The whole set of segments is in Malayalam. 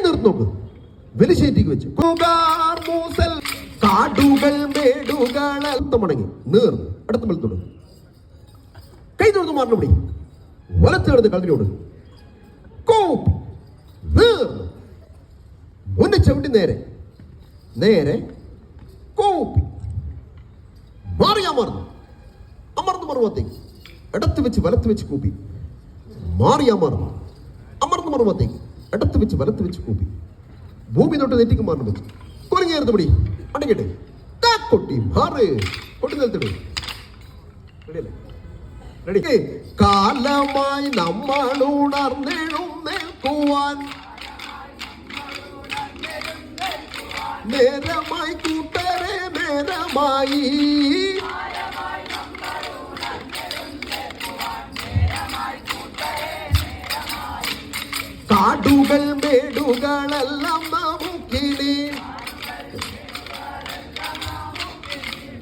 നിർത്തി നോക്ക്. വെലിശേറ്റിക്ക് വെച്ച് കാടുകൾ മേടുകൾ മടങ്ങി നീർന്ന് അടുത്ത മലത്തോട് കൈ തൊടുത്ത് മാറണപടി വലത്തെടുത്ത് കളത്തിനോട് കോപ്പി നീർന്ന് മുന്നേ ചവിട്ടി നേരെ നേരെ കോപ്പി മാറിയാ മറന്നു അമർന്ന് മറുപത്തേക്ക് ഇടത്ത് വെച്ച് വലത്ത് വെച്ച് കൂപ്പി മാറിയാ മറന്നു അമർന്ന് മറുപത്തേക്ക് ഇടത്ത് വെച്ച് വലത്ത് വെച്ച് കൂപ്പി ഭൂമി തൊട്ട് നെറ്റിക്ക് മാറണം വെച്ച് കുരങ്ങേർത്തുപടി അടങ്ങിട്ടെ കൊട്ടി മാറ് കൊട്ടി നിലത്തിടും. റെഡി? കാലമായി നമ്മൾ ഉണർന്നെഴുന്നേൽക്കുവാൻ നേരമായി കൂട്ടരെ നേരമായി കാടുകൾ മേടുകളെല്ലാം നമുക്കിനി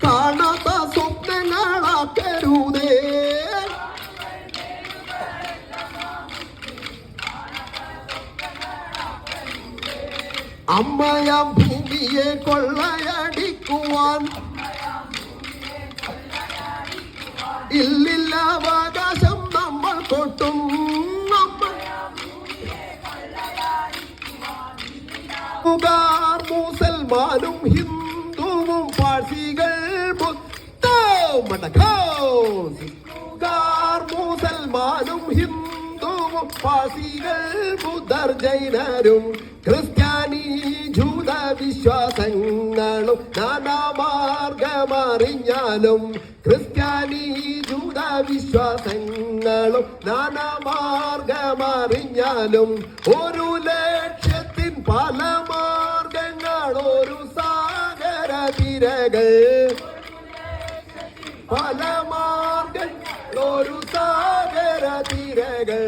കാണാത്ത സ്വപ്നങ്ങളാക്കരുതേ. അമ്മയാം ഭൂമിയെ കൊള്ളയടിക്കുവാൻ ഇല്ലില്ല അവകാശം നമ്മൾ കൊട്ടും. മുസൽമാനും ഹിന്ദുവും പാഴ്സികൾ മുസൽമാനും ഹിന്ദുവും പാഴ്സികൾ ബുദ്ധർ ജൈനരും ക്രിസ്ത്യാനി ജൂത വിശ്വാസങ്ങളും നാനാമാർഗമറിഞ്ഞാലും ക്രിസ്ത്യാനി ജൂത വിശ്വാസങ്ങളും നാനാമാർഗമറിഞ്ഞാലും ഒരു ലക്ഷ്യത്തിൻ പല മാർഗങ്ങൾ ഒരു സാഗര തിരകൾ പല മാർഗങ്ങൾ ഒരു സാഗര തിരകൾ.